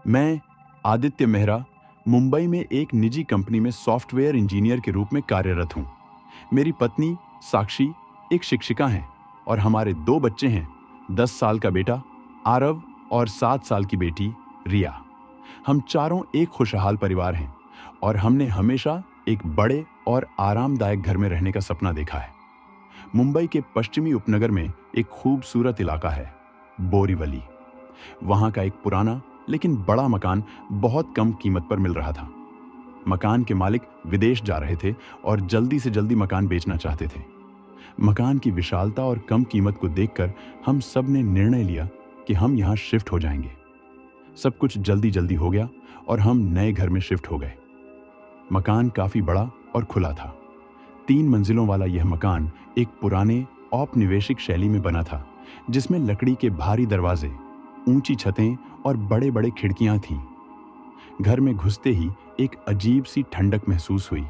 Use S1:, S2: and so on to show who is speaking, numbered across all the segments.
S1: मैं आदित्य मेहरा मुंबई में एक निजी कंपनी में सॉफ्टवेयर इंजीनियर के रूप में कार्यरत हूँ। मेरी पत्नी साक्षी एक शिक्षिका हैं और हमारे दो बच्चे हैं, 10 साल का बेटा आरव और 7 साल की बेटी रिया। हम चारों एक खुशहाल परिवार हैं और हमने हमेशा एक बड़े और आरामदायक घर में रहने का सपना देखा है। मुंबई के पश्चिमी उपनगर में एक खूबसूरत इलाका है, बोरीवली। वहां का एक पुराना लेकिन बड़ा मकान बहुत कम कीमत पर मिल रहा था। मकान के मालिक विदेश जा रहे थे और जल्दी से जल्दी मकान बेचना चाहते थे। मकान की विशालता और कम कीमत को देखकर हम सब ने निर्णय लिया कि हम यहाँ शिफ्ट हो जाएंगे। सब कुछ जल्दी जल्दी हो गया और हम नए घर में शिफ्ट हो गए। मकान काफी बड़ा और खुला था। 3 मंजिलों वाला यह मकान एक पुराने औपनिवेशिक शैली में बना था, जिसमें लकड़ी के भारी दरवाजे, ऊंची छतें और बड़े बड़े खिड़कियां थीं। घर में घुसते ही एक अजीब सी ठंडक महसूस हुई,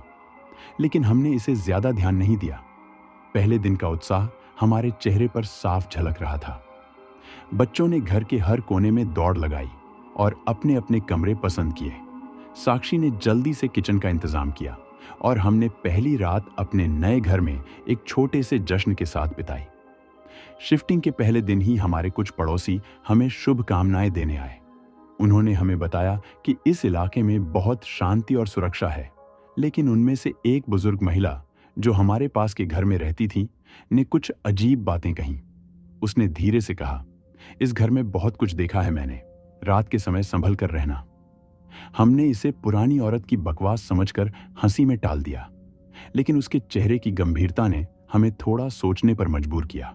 S1: लेकिन हमने इसे ज्यादा ध्यान नहीं दिया। पहले दिन का उत्साह हमारे चेहरे पर साफ झलक रहा था। बच्चों ने घर के हर कोने में दौड़ लगाई और अपने अपने कमरे पसंद किए। साक्षी ने जल्दी से किचन का इंतजाम किया और हमने पहली रात अपने नए घर में एक छोटे से जश्न के साथ बिताई। शिफ्टिंग के पहले दिन ही हमारे कुछ पड़ोसी हमें शुभकामनाएं देने आए। उन्होंने हमें बताया कि इस इलाके में बहुत शांति और सुरक्षा है, लेकिन उनमें से एक बुजुर्ग महिला जो हमारे पास के घर में रहती थी ने कुछ अजीब बातें कहीं। उसने धीरे से कहा, इस घर में बहुत कुछ देखा है मैंने, रात के समय संभल कर रहना। हमने इसे पुरानी औरत की बकवास समझकर हंसी में टाल दिया, लेकिन उसके चेहरे की गंभीरता ने हमें थोड़ा सोचने पर मजबूर किया।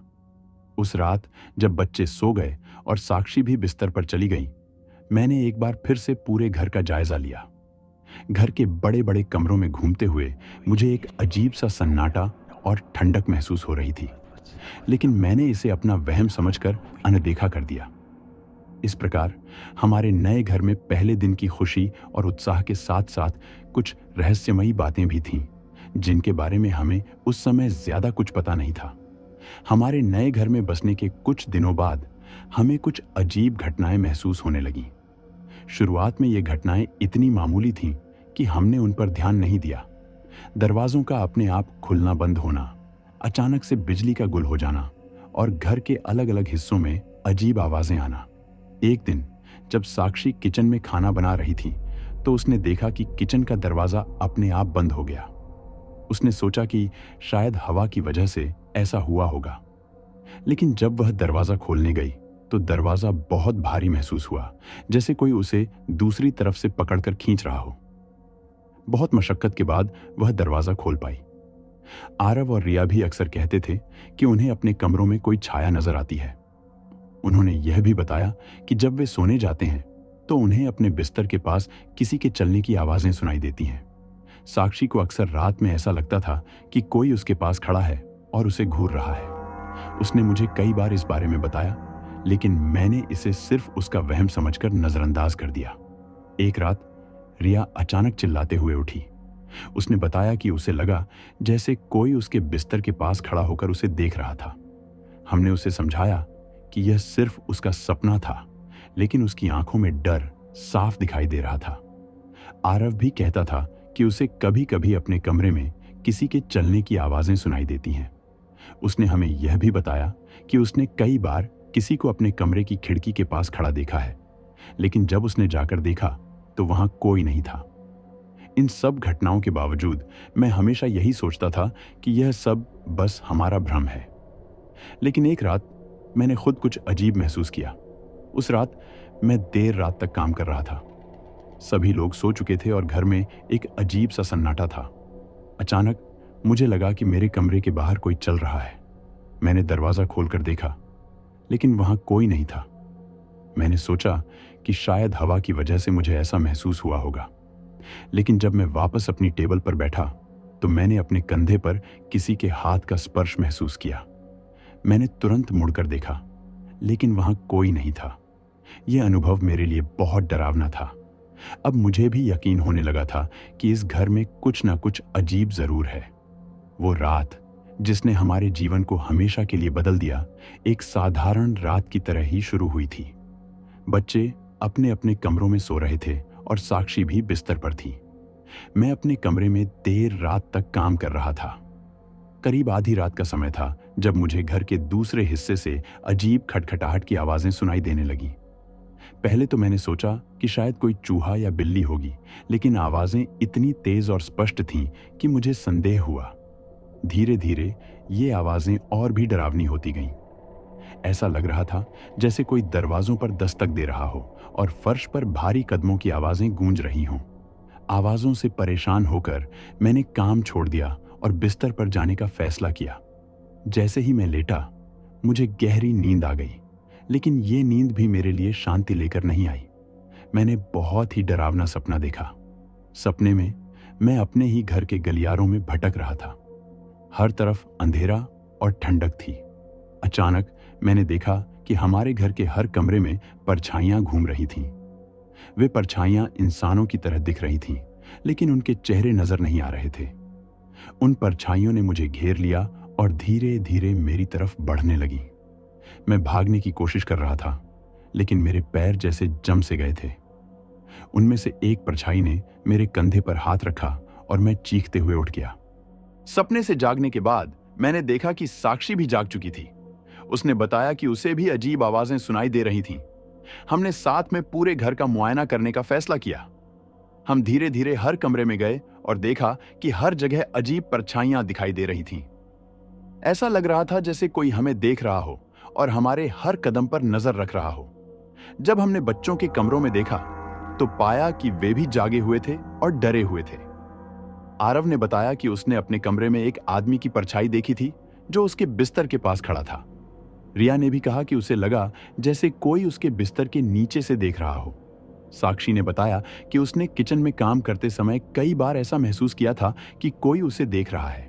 S1: उस रात जब बच्चे सो गए और साक्षी भी बिस्तर पर चली गई, मैंने एक बार फिर से पूरे घर का जायजा लिया। घर के बड़े बड़े कमरों में घूमते हुए मुझे एक अजीब सा सन्नाटा और ठंडक महसूस हो रही थी, लेकिन मैंने इसे अपना वहम समझकर अनदेखा कर दिया। इस प्रकार हमारे नए घर में पहले दिन की खुशी और उत्साह के साथ साथ कुछ रहस्यमयी बातें भी थीं, जिनके बारे में हमें उस समय ज्यादा कुछ पता नहीं था। हमारे नए घर में बसने के कुछ दिनों बाद हमें कुछ अजीब घटनाएं महसूस होने लगीं। शुरुआत में ये घटनाएं इतनी मामूली थीं कि हमने उन पर ध्यान नहीं दिया। दरवाजों का अपने आप खुलना बंद होना, अचानक से बिजली का गुल हो जाना और घर के अलग अलग हिस्सों में अजीब आवाजें आना। एक दिन जब साक्षी किचन में खाना बना रही थी, तो उसने देखा कि किचन का दरवाजा अपने आप बंद हो गया। उसने सोचा कि शायद हवा की वजह से ऐसा हुआ होगा, लेकिन जब वह दरवाजा खोलने गई तो दरवाजा बहुत भारी महसूस हुआ, जैसे कोई उसे दूसरी तरफ से पकड़कर खींच रहा हो। बहुत मशक्कत के बाद वह दरवाजा खोल पाई। आरव और रिया भी अक्सर कहते थे कि उन्हें अपने कमरों में कोई छाया नजर आती है। उन्होंने यह भी बताया कि जब वे सोने जाते हैं तो उन्हें अपने बिस्तर के पास किसी के चलने की आवाजें सुनाई देती हैं। साक्षी को अक्सर रात में ऐसा लगता था कि कोई उसके पास खड़ा है और उसे घूर रहा है। उसने मुझे कई बार इस बारे में बताया, लेकिन मैंने इसे सिर्फ उसका वहम समझकर नजरअंदाज कर दिया। एक रात रिया अचानक चिल्लाते हुए उठी। उसने बताया कि उसे लगा जैसे कोई उसके बिस्तर के पास खड़ा होकर उसे देख रहा था। हमने उसे समझाया कि यह सिर्फ उसका सपना था, लेकिन उसकी आंखों में डर साफ दिखाई दे रहा था। आरव भी कहता था कि उसे कभी कभी अपने कमरे में किसी के चलने की आवाजें सुनाई देती हैं। उसने हमें यह भी बताया कि उसने कई बार किसी को अपने कमरे की खिड़की के पास खड़ा देखा है, लेकिन जब उसने जाकर देखा तो वहां कोई नहीं था। इन सब घटनाओं के बावजूद मैं हमेशा यही सोचता था कि यह सब बस हमारा भ्रम है। लेकिन एक रात मैंने खुद कुछ अजीब महसूस किया। उस रात मैं देर रात तक काम कर रहा था। सभी लोग सो चुके थे और घर में एक अजीब सा सन्नाटा था। अचानक मुझे लगा कि मेरे कमरे के बाहर कोई चल रहा है। मैंने दरवाजा खोलकर देखा, लेकिन वहां कोई नहीं था। मैंने सोचा कि शायद हवा की वजह से मुझे ऐसा महसूस हुआ होगा, लेकिन जब मैं वापस अपनी टेबल पर बैठा तो मैंने अपने कंधे पर किसी के हाथ का स्पर्श महसूस किया। मैंने तुरंत मुड़कर देखा, लेकिन वहां कोई नहीं था। यह अनुभव मेरे लिए बहुत डरावना था। अब मुझे भी यकीन होने लगा था कि इस घर में कुछ ना कुछ अजीब जरूर है। वो रात जिसने हमारे जीवन को हमेशा के लिए बदल दिया, एक साधारण रात की तरह ही शुरू हुई थी। बच्चे अपने अपने कमरों में सो रहे थे और साक्षी भी बिस्तर पर थी। मैं अपने कमरे में देर रात तक काम कर रहा था। करीब आधी रात का समय था जब मुझे घर के दूसरे हिस्से से अजीब खटखटाहट की आवाजें सुनाई देने लगी। पहले तो मैंने सोचा कि शायद कोई चूहा या बिल्ली होगी, लेकिन आवाजें इतनी तेज और स्पष्ट थीं कि मुझे संदेह हुआ। धीरे धीरे ये आवाजें और भी डरावनी होती गईं। ऐसा लग रहा था जैसे कोई दरवाजों पर दस्तक दे रहा हो और फर्श पर भारी कदमों की आवाजें गूंज रही हों। आवाजों से परेशान होकर मैंने काम छोड़ दिया और बिस्तर पर जाने का फैसला किया। जैसे ही मैं लेटा, मुझे गहरी नींद आ गई, लेकिन ये नींद भी मेरे लिए शांति लेकर नहीं आई। मैंने बहुत ही डरावना सपना देखा। सपने में मैं अपने ही घर के गलियारों में भटक रहा था। हर तरफ अंधेरा और ठंडक थी। अचानक मैंने देखा कि हमारे घर के हर कमरे में परछाइयां घूम रही थीं। वे परछाइयां इंसानों की तरह दिख रही थीं, लेकिन उनके चेहरे नजर नहीं आ रहे थे। उन परछाइयों ने मुझे घेर लिया और धीरे धीरे मेरी तरफ बढ़ने लगी। मैं भागने की कोशिश कर रहा था, लेकिन मेरे पैर जैसे जम से गए थे। उनमें से एक परछाई ने मेरे कंधे पर हाथ रखा और मैं चीखते हुए उठ गया। सपने से जागने के बाद मैंने देखा कि साक्षी भी जाग चुकी थी। उसने बताया कि उसे भी अजीब आवाजें सुनाई दे रही थीं। हमने साथ में पूरे घर का मुआयना करने का फैसला किया। हम धीरे धीरे हर कमरे में गए और देखा कि हर जगह अजीब परछाइयां दिखाई दे रही थीं। ऐसा लग रहा था जैसे कोई हमें देख रहा हो और हमारे हर कदम पर नजर रख रहा हो। जब हमने बच्चों के कमरों में देखा तो पाया कि वे भी जागे हुए थे और डरे हुए थे। आरव ने बताया कि उसने अपने कमरे में एक आदमी की परछाई देखी थी जो उसके बिस्तर के पास खड़ा था। रिया ने भी कहा कि उसे लगा जैसे कोई उसके बिस्तर के नीचे से देख रहा हो। साक्षी ने बताया कि उसने किचन में काम करते समय कई बार ऐसा महसूस किया था कि कोई उसे देख रहा है।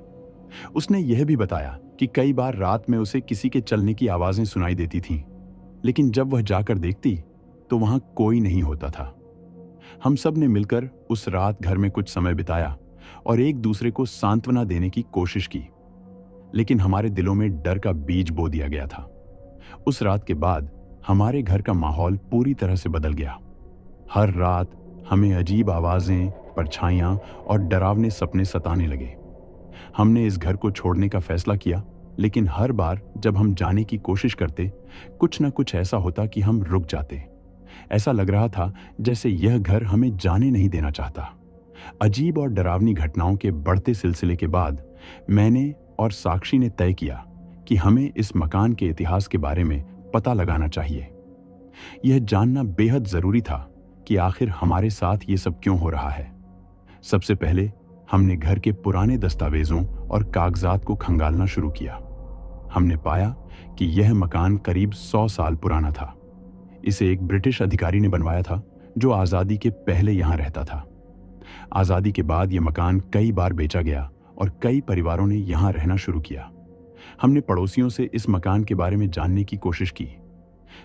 S1: उसने यह भी बताया कि कई बार रात में उसे किसी के चलने की आवाजें सुनाई देती थीं, लेकिन जब वह जाकर देखती तो वहां कोई नहीं होता था। हम सब ने मिलकर उस रात घर में कुछ समय बिताया और एक दूसरे को सांत्वना देने की कोशिश की, लेकिन हमारे दिलों में डर का बीज बो दिया गया था। उस रात के बाद हमारे घर का माहौल पूरी तरह से बदल गया। हर रात हमें अजीब आवाजें, परछाइयां और डरावने सपने सताने लगे। हमने इस घर को छोड़ने का फैसला किया, लेकिन हर बार जब हम जाने की कोशिश करते, कुछ न कुछ ऐसा होता कि हम रुक जाते। ऐसा लग रहा था जैसे यह घर हमें जाने नहीं देना चाहता। अजीब और डरावनी घटनाओं के बढ़ते सिलसिले के बाद मैंने और साक्षी ने तय किया कि हमें इस मकान के इतिहास के बारे में पता लगाना चाहिए। यह जानना बेहद जरूरी था कि आखिर हमारे साथ ये सब क्यों हो रहा है। सबसे पहले हमने घर के पुराने दस्तावेजों और कागजात को खंगालना शुरू किया। हमने पाया कि यह मकान करीब 100 साल पुराना था। इसे एक ब्रिटिश अधिकारी ने बनवाया था जो आज़ादी के पहले यहाँ रहता था। आज़ादी के बाद यह मकान कई बार बेचा गया और कई परिवारों ने यहाँ रहना शुरू किया। हमने पड़ोसियों से इस मकान के बारे में जानने की कोशिश की।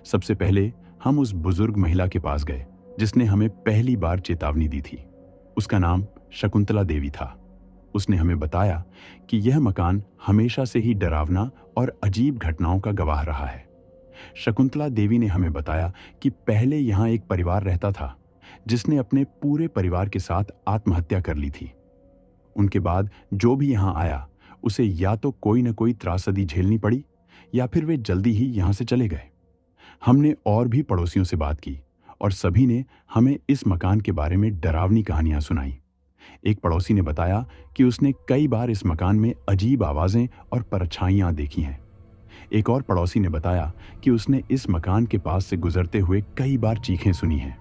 S1: सबसे पहले हम उस बुजुर्ग महिला के पास गए जिसने हमें पहली बार चेतावनी दी थी। उसका नाम शकुंतला देवी था। उसने हमें बताया कि यह मकान हमेशा से ही डरावना और अजीब घटनाओं का गवाह रहा है। शकुंतला देवी ने हमें बताया कि पहले यहाँ एक परिवार रहता था जिसने अपने पूरे परिवार के साथ आत्महत्या कर ली थी। उनके बाद जो भी यहाँ आया उसे या तो कोई न कोई त्रासदी झेलनी पड़ी या फिर वे जल्दी ही यहाँ से चले गए। हमने और भी पड़ोसियों से बात की और सभी ने हमें इस मकान के बारे में डरावनी कहानियां सुनाई। एक पड़ोसी ने बताया कि उसने कई बार इस मकान में अजीब आवाजें और परछाइयां देखी हैं। एक और पड़ोसी ने बताया कि उसने इस मकान के पास से गुजरते हुए कई बार चीखें सुनी हैं।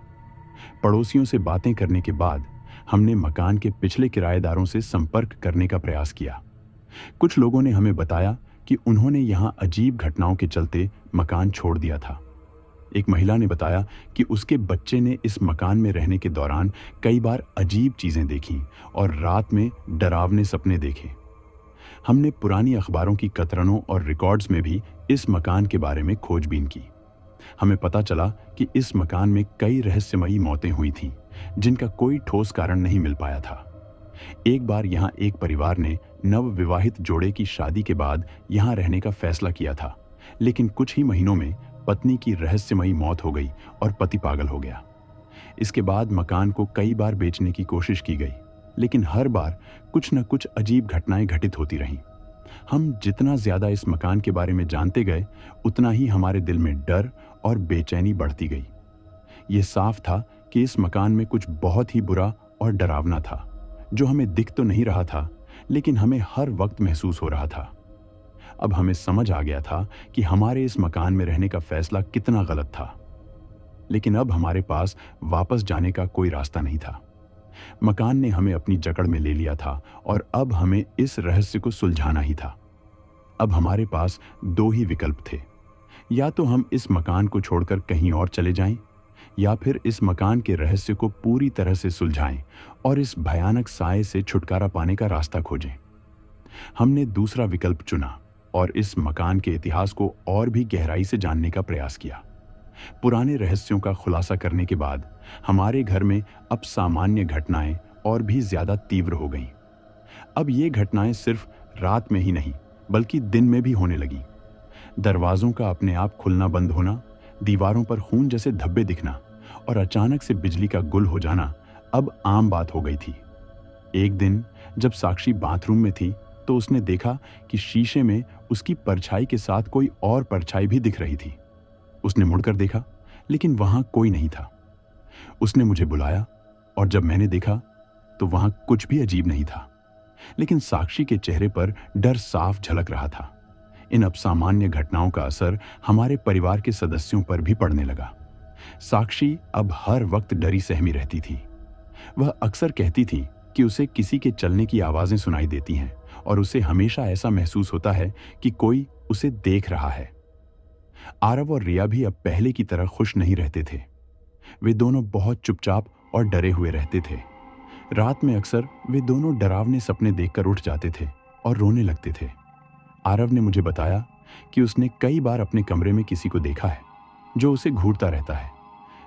S1: पड़ोसियों से बातें करने के बाद हमने मकान के पिछले किराएदारों से संपर्क करने का प्रयास किया। कुछ लोगों ने हमें बताया कि उन्होंने यहां अजीब घटनाओं के चलते मकान छोड़ दिया था। एक महिला ने बताया कि उसके बच्चे ने इस मकान में रहने के दौरान कई बार अजीब चीजें देखीं और रात में डरावने सपने देखे। हमने पुरानी अखबारों की कतरनों और रिकॉर्ड्स में भी इस मकान के बारे में खोजबीन की। हमें पता चला कि इस मकान में कई रहस्यमयी मौतें हुई थीं, जिनका कोई ठोस कारण नहीं मिल पाया था। एक बार यहाँ एक परिवार ने नवविवाहित जोड़े की शादी के बाद यहाँ रहने का फैसला किया था, लेकिन कुछ ही महीनों में पत्नी की रहस्यमयी मौत हो गई और पति पागल हो गया। इसके बाद मकान को कई बार बेचने की कोशिश की गई, लेकिन हर बार कुछ न कुछ अजीब घटनाएं घटित होती रहीं। हम जितना ज्यादा इस मकान के बारे में जानते गए, उतना ही हमारे दिल में डर और बेचैनी बढ़ती गई। ये साफ था कि इस मकान में कुछ बहुत ही बुरा और डरावना था, जो हमें दिख तो नहीं रहा था, लेकिन हमें हर वक्त महसूस हो रहा था। अब हमें समझ आ गया था कि हमारे इस मकान में रहने का फैसला कितना गलत था, लेकिन अब हमारे पास वापस जाने का कोई रास्ता नहीं था। मकान ने हमें अपनी जकड़ में ले लिया था और अब हमें इस रहस्य को सुलझाना ही था। अब हमारे पास दो ही विकल्प थे, या तो हम इस मकान को छोड़कर कहीं और चले जाएं, या फिर इस मकान के रहस्य को पूरी तरह से सुलझाएं और इस भयानक साए से छुटकारा पाने का रास्ता खोजें। हमने दूसरा विकल्प चुना और इस मकान के इतिहास को और भी गहराई से जानने का प्रयास किया। पुराने रहस्यों का खुलासा करने के बाद हमारे घर में अब सामान्य घटनाएं और भी ज्यादा तीव्र हो गईं। अब ये घटनाएं सिर्फ रात में ही नहीं, बल्कि दिन में भी होने लगी। दरवाजों का अपने आप खुलना बंद होना, दीवारों पर खून जैसे धब्बे दिखना और अचानक से बिजली का गुल हो जाना अब आम बात हो गई थी। एक दिन जब साक्षी बाथरूम में थी, तो उसने देखा कि शीशे में उसकी परछाई के साथ कोई और परछाई भी दिख रही थी। उसने मुड़कर देखा, लेकिन वहां कोई नहीं था। उसने मुझे बुलाया और जब मैंने देखा तो वहां कुछ भी अजीब नहीं था, लेकिन साक्षी के चेहरे पर डर साफ झलक रहा था। इन असामान्य घटनाओं का असर हमारे परिवार के सदस्यों पर भी पड़ने लगा। साक्षी अब हर वक्त डरी सहमी रहती थी। वह अक्सर कहती थी कि उसे किसी के चलने की आवाजें सुनाई देती हैं और उसे हमेशा ऐसा महसूस होता है कि कोई उसे देख रहा है। आरव और रिया भी अब पहले की तरह खुश नहीं रहते थे। वे दोनों बहुत चुपचाप और डरे हुए रहते थे। रात में अक्सर वे दोनों डरावने सपने देखकर उठ जाते थे और रोने लगते थे। आरव ने मुझे बताया कि उसने कई बार अपने कमरे में किसी को देखा है जो उसे घूरता रहता है।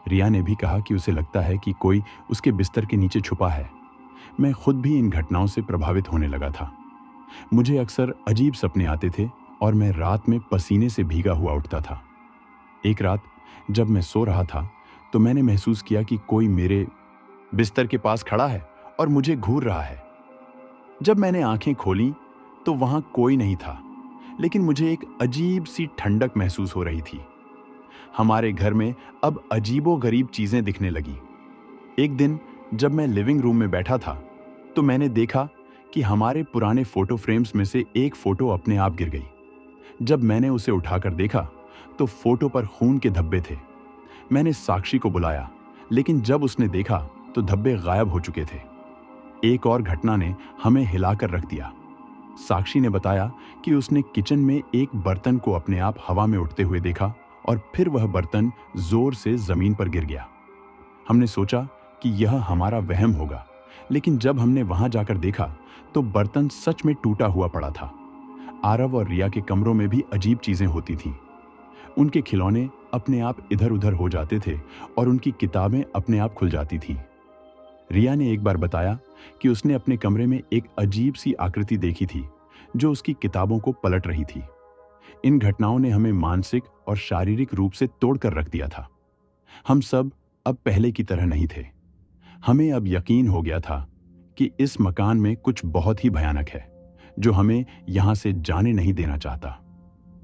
S1: रिया ने भी कहा कि उसे लगता है कि कोई उसके बिस्तर के नीचे छुपा है। मैं खुद भी इन घटनाओं से प्रभावित होने लगा था। मुझे अक्सर अजीब सपने आते थे और मैं रात में पसीने से भीगा हुआ उठता था। एक रात जब मैं सो रहा था तो मैंने महसूस किया कि कोई मेरे बिस्तर के पास खड़ा है और मुझे घूर रहा है। जब मैंने आंखें खोलीं तो वहां कोई नहीं था, लेकिन मुझे एक अजीब सी ठंडक महसूस हो रही थी। हमारे घर में अब अजीबोगरीब चीजें दिखने लगी। एक दिन जब मैं लिविंग रूम में बैठा था तो मैंने देखा कि हमारे पुराने फोटो फ्रेम्स में से एक फोटो अपने आप गिर गई। जब मैंने उसे उठाकर देखा तो फोटो पर खून के धब्बे थे। मैंने साक्षी को बुलाया, लेकिन जब उसने देखा तो धब्बे गायब हो चुके थे। एक और घटना ने हमें हिलाकर रख दिया। साक्षी ने बताया कि उसने किचन में एक बर्तन को अपने आप हवा में उठते हुए देखा और फिर वह बर्तन जोर से जमीन पर गिर गया। हमने सोचा कि यह हमारा वहम होगा, लेकिन जब हमने वहां जाकर देखा तो बर्तन सच में टूटा हुआ पड़ा था। आरव और रिया के कमरों में भी अजीब चीजें होती थीं। उनके खिलौने अपने आप इधर उधर हो जाते थे और उनकी किताबें अपने आप खुल जाती थीं। रिया ने एक बार बताया कि उसने अपने कमरे में एक अजीब सी आकृति देखी थी जो उसकी किताबों को पलट रही थी। इन घटनाओं ने हमें मानसिक और शारीरिक रूप से तोड़कर रख दिया था। हम सब अब पहले की तरह नहीं थे। हमें अब यकीन हो गया था कि इस मकान में कुछ बहुत ही भयानक है जो हमें यहां से जाने नहीं देना चाहता।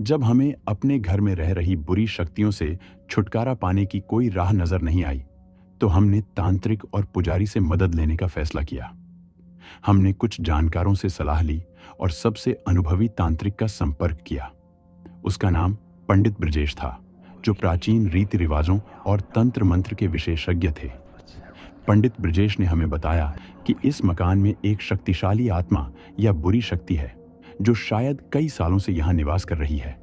S1: जब हमें अपने घर में रह रही बुरी शक्तियों से छुटकारा पाने की कोई राह नजर नहीं आई तो हमने तांत्रिक और पुजारी से मदद लेने का फैसला किया। हमने कुछ जानकारों से सलाह ली और सबसे अनुभवी तांत्रिक का संपर्क किया। उसका नाम पंडित ब्रजेश था, जो प्राचीन रीति रिवाजों और तंत्र मंत्र के विशेषज्ञ थे। पंडित ब्रजेश ने हमें बताया कि इस मकान में एक शक्तिशाली आत्मा या बुरी शक्ति है जो शायद कई सालों से यहाँ निवास कर रही है।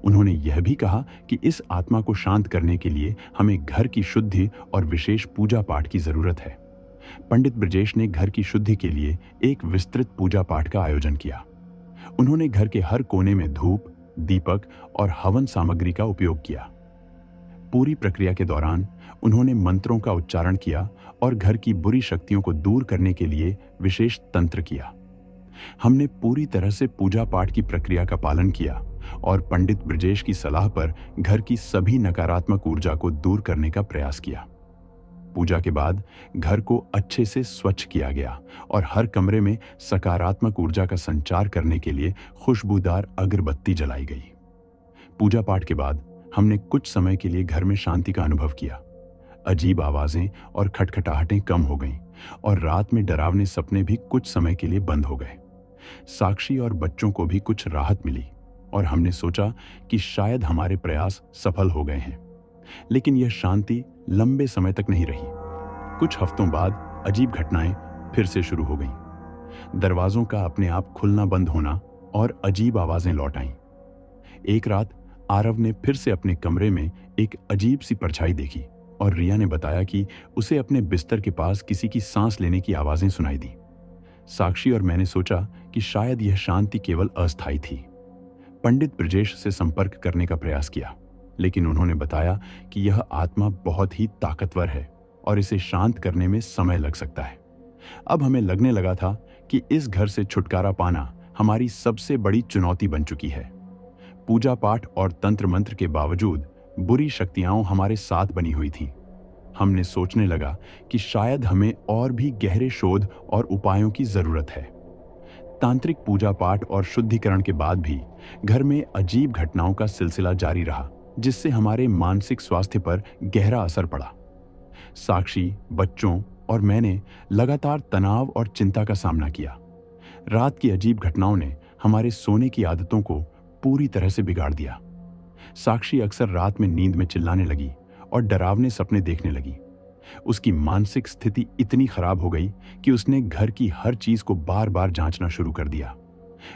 S1: उन्होंने यह भी कहा कि इस आत्मा को शांत करने के लिए हमें घर की शुद्धि और विशेष पूजा पाठ की जरूरत है। पंडित ब्रजेश ने घर की शुद्धि के लिए एक विस्तृत पूजा पाठ का आयोजन किया। उन्होंने घर के हर कोने में धूप, दीपक और हवन सामग्री का उपयोग किया। पूरी प्रक्रिया के दौरान उन्होंने मंत्रों का उच्चारण किया और घर की बुरी शक्तियों को दूर करने के लिए विशेष तंत्र किया। हमने पूरी तरह से पूजा पाठ की प्रक्रिया का पालन किया और पंडित ब्रजेश की सलाह पर घर की सभी नकारात्मक ऊर्जा को दूर करने का प्रयास किया। पूजा के बाद घर को अच्छे से स्वच्छ किया गया और हर कमरे में सकारात्मक ऊर्जा का संचार करने के लिए खुशबूदार अगरबत्ती जलाई गई। पूजा पाठ के बाद हमने कुछ समय के लिए घर में शांति का अनुभव किया। अजीब आवाजें और खटखटाहटें कम हो गईं और रात में डरावने सपने भी कुछ समय के लिए बंद हो गए। साक्षी और बच्चों को भी कुछ राहत मिली और हमने सोचा कि शायद हमारे प्रयास सफल हो गए हैं। लेकिन यह शांति लंबे समय तक नहीं रही। कुछ हफ्तों बाद अजीब घटनाएं फिर से शुरू हो गईं। दरवाजों का अपने आप खुलना बंद होना और अजीब आवाजें लौट आईं। एक रात आरव ने फिर से अपने कमरे में एक अजीब सी परछाई देखी और रिया ने बताया कि उसे अपने बिस्तर के पास किसी की सांस लेने की आवाजें सुनाई दी। साक्षी और मैंने सोचा कि शायद यह शांति केवल अस्थायी थी। पंडित ब्रजेश से संपर्क करने का प्रयास किया, लेकिन उन्होंने बताया कि यह आत्मा बहुत ही ताकतवर है और इसे शांत करने में समय लग सकता है। अब हमें लगने लगा था कि इस घर से छुटकारा पाना हमारी सबसे बड़ी चुनौती बन चुकी है। पूजा पाठ और तंत्र मंत्र के बावजूद बुरी शक्तियां हमारे साथ बनी हुई थीं। हमने सोचने लगा कि शायद हमें और भी गहरे शोध और उपायों की जरूरत है। तांत्रिक पूजा पाठ और शुद्धिकरण के बाद भी घर में अजीब घटनाओं का सिलसिला जारी रहा, जिससे हमारे मानसिक स्वास्थ्य पर गहरा असर पड़ा। साक्षी, बच्चों और मैंने लगातार तनाव और चिंता का सामना किया। रात की अजीब घटनाओं ने हमारे सोने की आदतों को पूरी तरह से बिगाड़ दिया। साक्षी अक्सर रात में नींद में चिल्लाने लगी और डरावने सपने देखने लगी। उसकी मानसिक स्थिति इतनी खराब हो गई कि उसने घर की हर चीज को बार बार जांचना शुरू कर दिया।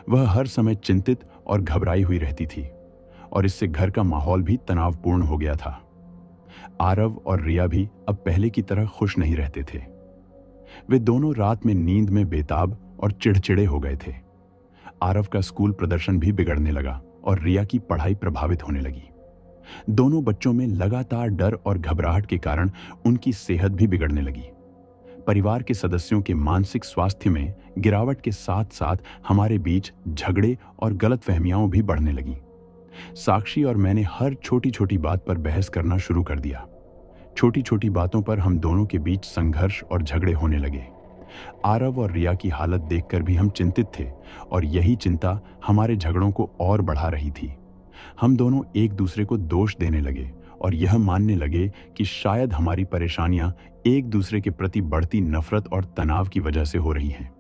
S1: वह हर समय चिंतित और घबराई हुई रहती थी और इससे घर का माहौल भी तनावपूर्ण हो गया था। आरव और रिया भी अब पहले की तरह खुश नहीं रहते थे। वे दोनों रात में नींद में बेताब और चिड़चिड़े हो गए थे। आरव का स्कूल प्रदर्शन भी बिगड़ने लगा और रिया की पढ़ाई प्रभावित होने लगी। दोनों बच्चों में लगातार डर और घबराहट के कारण उनकी सेहत भी बिगड़ने लगी। परिवार के सदस्यों के मानसिक स्वास्थ्य में गिरावट के साथ साथ हमारे बीच झगड़े और गलतफहमियां भी बढ़ने लगी। साक्षी और मैंने हर छोटी छोटी बात पर बहस करना शुरू कर दिया। छोटी छोटी बातों पर हम दोनों के बीच संघर्ष और झगड़े होने लगे। आरव और रिया की हालत देखकर भी हम चिंतित थे और यही चिंता हमारे झगड़ों को और बढ़ा रही थी। हम दोनों एक दूसरे को दोष देने लगे और यह मानने लगे कि शायद हमारी परेशानियां एक दूसरे के प्रति बढ़ती नफरत और तनाव की वजह से हो रही हैं।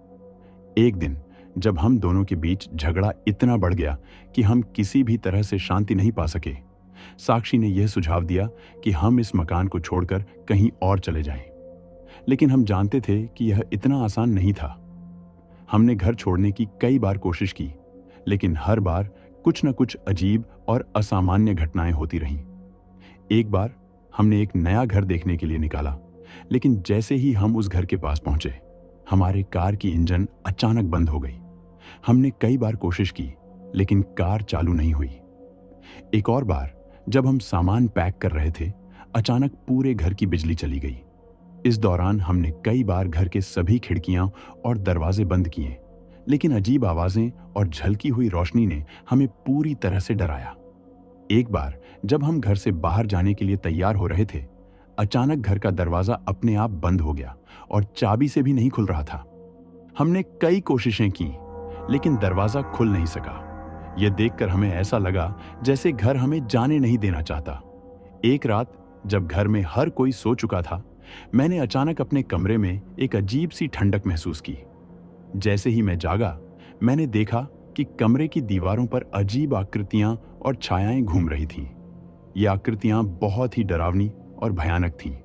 S1: एक दिन जब हम दोनों के बीच झगड़ा इतना बढ़ गया कि हम किसी भी तरह से शांति नहीं पा सके, साक्षी ने यह सुझाव दिया कि हम इस मकान को छोड़कर कहीं और चले जाएं। लेकिन हम जानते थे कि यह इतना आसान नहीं था। हमने घर छोड़ने की कई बार कोशिश की, लेकिन हर बार कुछ न कुछ अजीब और असामान्य घटनाएं होती रहीं। एक बार हमने एक नया घर देखने के लिए निकाला, लेकिन जैसे ही हम उस घर के पास पहुंचे, हमारे कार की इंजन अचानक बंद हो गई। हमने कई बार कोशिश की, लेकिन कार चालू नहीं हुई। एक और बार जब हम सामान पैक कर रहे थे, अचानक पूरे घर की बिजली चली गई। इस दौरान हमने कई बार घर के सभी खिड़कियां और दरवाजे बंद किए, लेकिन अजीब आवाजें और झलकी हुई रोशनी ने हमें पूरी तरह से डराया। एक बार जब हम घर से बाहर जाने के लिए तैयार हो रहे थे, अचानक घर का दरवाजा अपने आप बंद हो गया और चाबी से भी नहीं खुल रहा था। हमने कई कोशिशें की, लेकिन दरवाजा खुल नहीं सका। यह देखकर हमें ऐसा लगा जैसे घर हमें जाने नहीं देना चाहता। एक रात जब घर में हर कोई सो चुका था, मैंने अचानक अपने कमरे में एक अजीब सी ठंडक महसूस की। जैसे ही मैं जागा, मैंने देखा कि कमरे की दीवारों पर अजीब आकृतियां और छायाएं घूम रही थीं। ये आकृतियां बहुत ही डरावनी और भयानक थीं।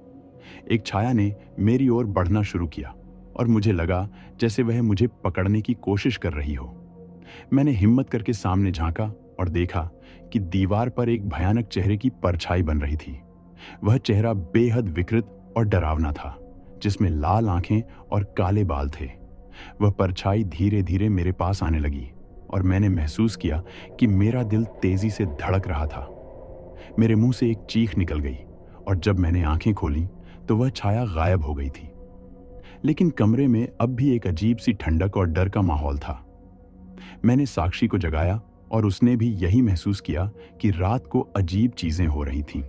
S1: एक छाया ने मेरी ओर बढ़ना शुरू किया और मुझे लगा जैसे वह मुझे पकड़ने की कोशिश कर रही हो। मैंने हिम्मत करके सामने झांका और देखा कि दीवार पर एक भयानक चेहरे की परछाई बन रही थी। वह चेहरा बेहद विकृत और डरावना था, जिसमें लाल आंखें और काले बाल थे। वह परछाई धीरे धीरे मेरे पास आने लगी और मैंने महसूस किया कि मेरा दिल तेजी से धड़क रहा था। मेरे मुंह से एक चीख निकल गई और जब मैंने आंखें खोली तो वह छाया गायब हो गई थी। लेकिन कमरे में अब भी एक अजीब सी ठंडक और डर का माहौल था। मैंने साक्षी को जगाया और उसने भी यही महसूस किया कि रात को अजीब चीजें हो रही थीं।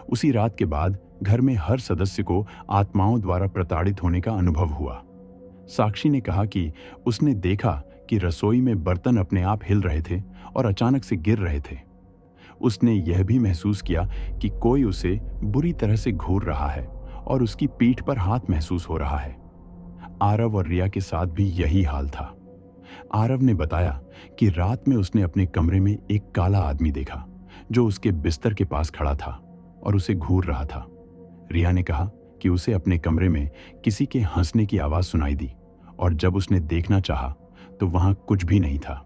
S1: उसी रात के बाद घर में हर सदस्य को आत्माओं द्वारा प्रताड़ित होने का अनुभव हुआ। साक्षी ने कहा कि उसने देखा कि रसोई में बर्तन अपने आप हिल रहे थे और अचानक से गिर रहे थे। उसने यह भी महसूस किया कि कोई उसे बुरी तरह से घूर रहा है और उसकी पीठ पर हाथ महसूस हो रहा है। आरव और रिया के साथ भी यही हाल था। आरव ने बताया कि रात में उसने अपने कमरे में एक काला आदमी देखा जो उसके बिस्तर के पास खड़ा था और उसे घूर रहा था। रिया ने कहा कि उसे अपने कमरे में किसी के हंसने की आवाज सुनाई दी और जब उसने देखना चाहा तो वहां कुछ भी नहीं था।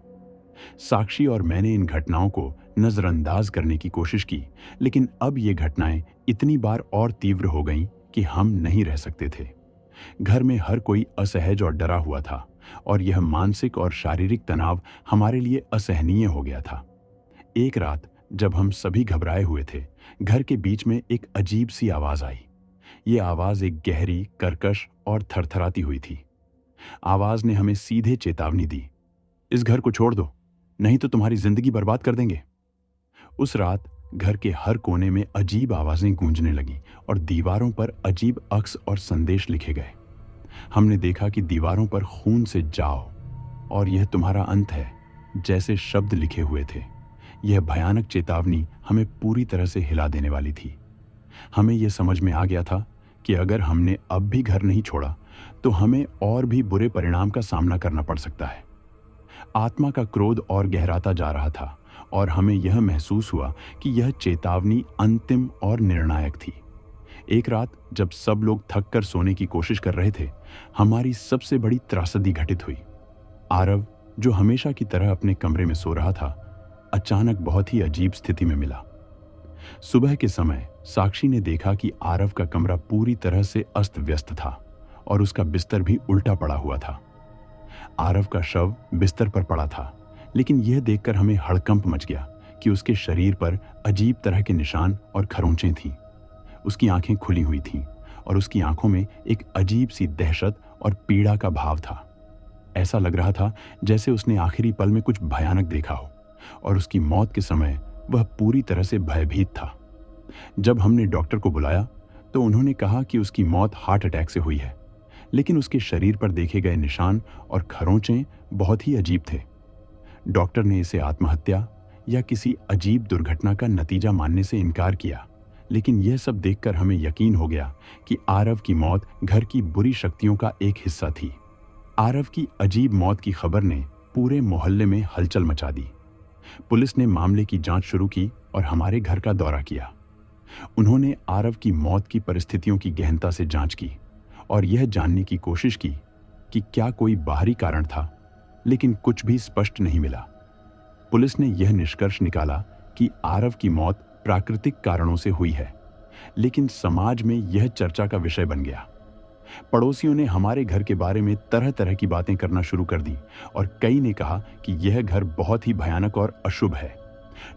S1: साक्षी और मैंने इन घटनाओं को नजरअंदाज करने की कोशिश की, लेकिन अब ये घटनाएं इतनी बार और तीव्र हो गईं कि हम नहीं रह सकते थे। घर में हर कोई असहज और डरा हुआ था और यह मानसिक और शारीरिक तनाव हमारे लिए असहनीय हो गया था। एक रात जब हम सभी घबराए हुए थे, घर के बीच में एक अजीब सी आवाज आई। ये आवाज एक गहरी, कर्कश और थरथराती हुई थी। आवाज ने हमें सीधे चेतावनी दी, इस घर को छोड़ दो, नहीं तो तुम्हारी जिंदगी बर्बाद कर देंगे। उस रात घर के हर कोने में अजीब आवाजें गूंजने लगी और दीवारों पर अजीब अक्स और संदेश लिखे गए। हमने देखा कि दीवारों पर खून से जाओ और यह तुम्हारा अंत है जैसे शब्द लिखे हुए थे। यह भयानक चेतावनी हमें पूरी तरह से हिला देने वाली थी। हमें यह समझ में आ गया था कि अगर हमने अब भी घर नहीं छोड़ा तो हमें और भी बुरे परिणाम का सामना करना पड़ सकता है। आत्मा का क्रोध और गहराता जा रहा था और हमें यह महसूस हुआ कि यह चेतावनी अंतिम और निर्णायक थी। एक रात जब सब लोग थक कर सोने की कोशिश कर रहे थे, हमारी सबसे बड़ी त्रासदी घटित हुई। आरव, जो हमेशा की तरह अपने कमरे में सो रहा था, अचानक बहुत ही अजीब स्थिति में मिला। सुबह के समय साक्षी ने देखा कि आरव का कमरा पूरी तरह से अस्त व्यस्त था और उसका बिस्तर भी उल्टा पड़ा हुआ था। आरव का शव बिस्तर पर पड़ा था, लेकिन यह देखकर हमें हड़कंप मच गया कि उसके शरीर पर अजीब तरह के निशान और खरोंचें थीं। उसकी आंखें खुली हुई थीं और उसकी आंखों में एक अजीब सी दहशत और पीड़ा का भाव था। ऐसा लग रहा था जैसे उसने आखिरी पल में कुछ भयानक देखा हो और उसकी मौत के समय वह पूरी तरह से भयभीत था। जब हमने डॉक्टर को बुलाया तो उन्होंने कहा कि उसकी मौत हार्ट अटैक से हुई है, लेकिन उसके शरीर पर देखे गए निशान और खरोंचें बहुत ही अजीब थे। डॉक्टर ने इसे आत्महत्या या किसी अजीब दुर्घटना का नतीजा मानने से इनकार किया, लेकिन यह सब देखकर हमें यकीन हो गया कि आरव की मौत घर की बुरी शक्तियों का एक हिस्सा थी। आरव की अजीब मौत की खबर ने पूरे मोहल्ले में हलचल मचा दी। पुलिस ने मामले की जांच शुरू की और हमारे घर का दौरा किया। उन्होंने आरव की मौत की परिस्थितियों की गहनता से जांच की और यह जानने की कोशिश की कि क्या कोई बाहरी कारण था, लेकिन कुछ भी स्पष्ट नहीं मिला। पुलिस ने यह निष्कर्ष निकाला कि आरव की मौत प्राकृतिक कारणों से हुई है, लेकिन समाज में यह चर्चा का विषय बन गया। पड़ोसियों ने हमारे घर के बारे में तरह तरह की बातें करना शुरू कर दी और कई ने कहा कि यह घर बहुत ही भयानक और अशुभ है।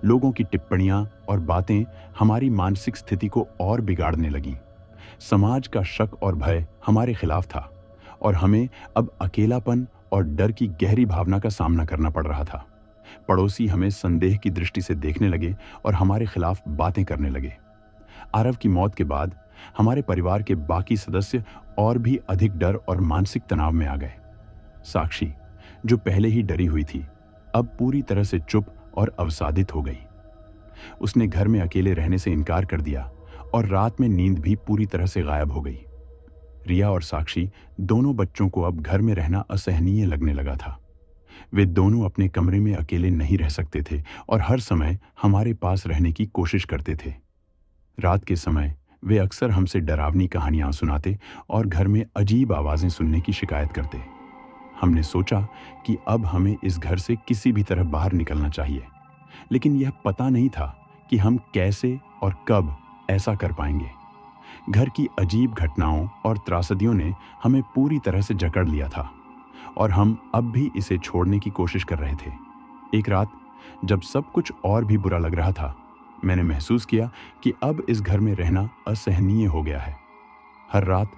S1: लोगों की टिप्पणियां और बातें हमारी मानसिक स्थिति को और बिगाड़ने लगीं। समाज का शक और भय हमारे खिलाफ था और हमें अब अकेलापन और डर की गहरी भावना का सामना करना पड़ रहा था। पड़ोसी हमें संदेह की दृष्टि से देखने लगे और हमारे खिलाफ बातें करने लगे। आरव की मौत के बाद हमारे परिवार के बाकी सदस्य और भी अधिक डर और मानसिक तनाव में आ गए। साक्षी, जो पहले ही डरी हुई थी, अब पूरी तरह से चुप और अवसादित हो गई। उसने घर में अकेले रहने से इनकार कर दिया और रात में नींद भी पूरी तरह से गायब हो गई। रिया और साक्षी दोनों बच्चों को अब घर में रहना असहनीय लगने लगा था। वे दोनों अपने कमरे में अकेले नहीं रह सकते थे और हर समय हमारे पास रहने की कोशिश करते थे। रात के समय वे अक्सर हमसे डरावनी कहानियां सुनाते और घर में अजीब आवाजें सुनने की शिकायत करते। हमने सोचा कि अब हमें इस घर से किसी भी तरह बाहर निकलना चाहिए, लेकिन यह पता नहीं था कि हम कैसे और कब ऐसा कर पाएंगे। घर की अजीब घटनाओं और त्रासदियों ने हमें पूरी तरह से जकड़ लिया था और हम अब भी इसे छोड़ने की कोशिश कर रहे थे। एक रात जब सब कुछ और भी बुरा लग रहा था, मैंने महसूस किया कि अब इस घर में रहना असहनीय हो गया है। हर रात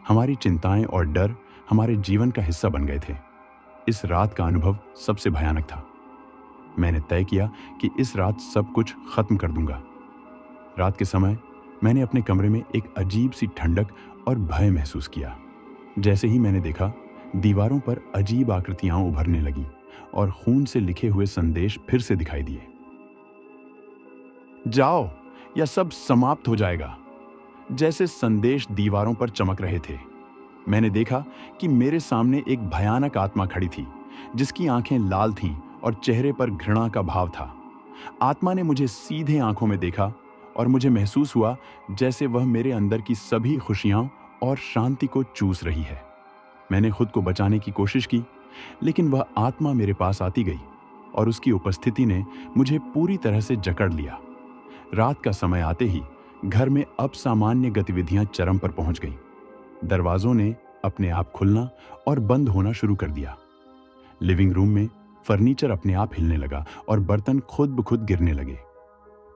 S1: हमारी चिंताएं और डर हमारे जीवन का हिस्सा बन गए थे। इस रात का अनुभव सबसे भयानक था। मैंने तय किया कि इस रात सब कुछ खत्म कर दूंगा। रात के समय मैंने अपने कमरे में एक अजीब सी ठंडक और भय महसूस किया। जैसे ही मैंने देखा, दीवारों पर अजीब आकृतियां उभरने लगीं और खून से लिखे हुए संदेश फिर से दिखाई दिए। जाओ या सब समाप्त हो जाएगा, जैसे संदेश दीवारों पर चमक रहे थे। मैंने देखा कि मेरे सामने एक भयानक आत्मा खड़ी थी, जिसकी आंखें लाल थीं और चेहरे पर घृणा का भाव था। आत्मा ने मुझे सीधे आंखों में देखा और मुझे महसूस हुआ जैसे वह मेरे अंदर की सभी खुशियां और शांति को चूस रही है। मैंने खुद को बचाने की कोशिश की, लेकिन वह आत्मा मेरे पास आती गई और उसकी उपस्थिति ने मुझे पूरी तरह से जकड़ लिया। रात का समय आते ही घर में असामान्य गतिविधियां चरम पर पहुंच गईं। दरवाजों ने अपने आप खुलना और बंद होना शुरू कर दिया। लिविंग रूम में फर्नीचर अपने आप हिलने लगा और बर्तन खुद ब खुद गिरने लगे।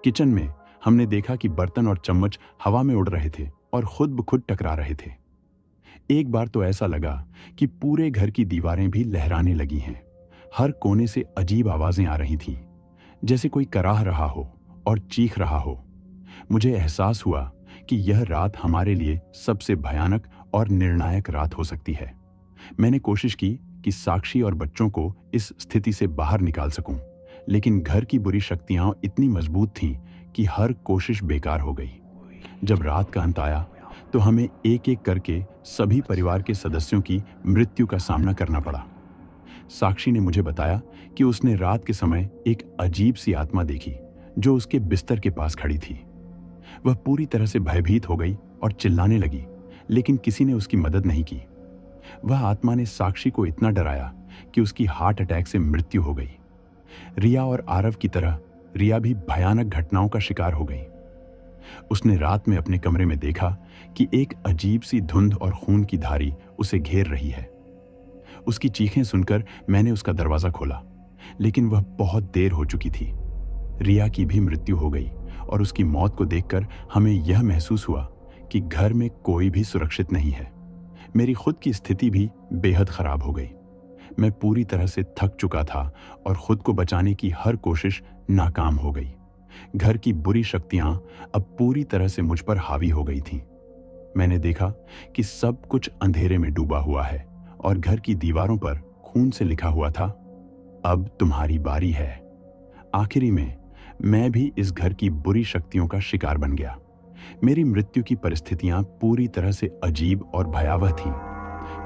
S1: किचन में हमने देखा कि बर्तन और चम्मच हवा में उड़ रहे थे और खुद ब खुद टकरा रहे थे। एक बार तो ऐसा लगा कि पूरे घर की दीवारें भी लहराने लगी हैं। हर कोने से अजीब आवाजें आ रही थीं, जैसे कोई कराह रहा हो और चीख रहा हो। मुझे एहसास हुआ कि यह रात हमारे लिए सबसे भयानक और निर्णायक रात हो सकती है। मैंने कोशिश की कि साक्षी और बच्चों को इस स्थिति से बाहर निकाल सकूं, लेकिन घर की बुरी शक्तियां इतनी मजबूत थीं कि हर कोशिश बेकार हो गई। जब रात का अंत आया तो हमें एक एक करके सभी परिवार के सदस्यों की मृत्यु का सामना करना पड़ा। साक्षी ने मुझे बताया कि उसने रात के समय एक अजीब सी आत्मा देखी जो उसके बिस्तर के पास खड़ी थी। वह पूरी तरह से भयभीत हो गई और चिल्लाने लगी, लेकिन किसी ने उसकी मदद नहीं की। वह आत्मा ने साक्षी को इतना डराया कि उसकी हार्ट अटैक से मृत्यु हो गई। रिया और आरव की तरह रिया भी भयानक घटनाओं का शिकार हो गई। उसने रात में अपने कमरे में देखा कि एक अजीब सी धुंध और खून की धारी उसे घेर रही है। उसकी चीखें सुनकर मैंने उसका दरवाजा खोला, लेकिन वह बहुत देर हो चुकी थी। रिया की भी मृत्यु हो गई और उसकी मौत को देखकर हमें यह महसूस हुआ कि घर में कोई भी सुरक्षित नहीं है। मेरी खुद की स्थिति भी बेहद खराब हो गई। मैं पूरी तरह से थक चुका था और खुद को बचाने की हर कोशिश नाकाम हो गई। घर की बुरी शक्तियां अब पूरी तरह से मुझ पर हावी हो गई थीं। मैंने देखा कि सब कुछ अंधेरे में डूबा हुआ है और घर की दीवारों पर खून से लिखा हुआ था, अब तुम्हारी बारी है। आखिरी में मैं भी इस घर की बुरी शक्तियों का शिकार बन गया। मेरी मृत्यु की परिस्थितियां पूरी तरह से अजीब और भयावह थीं।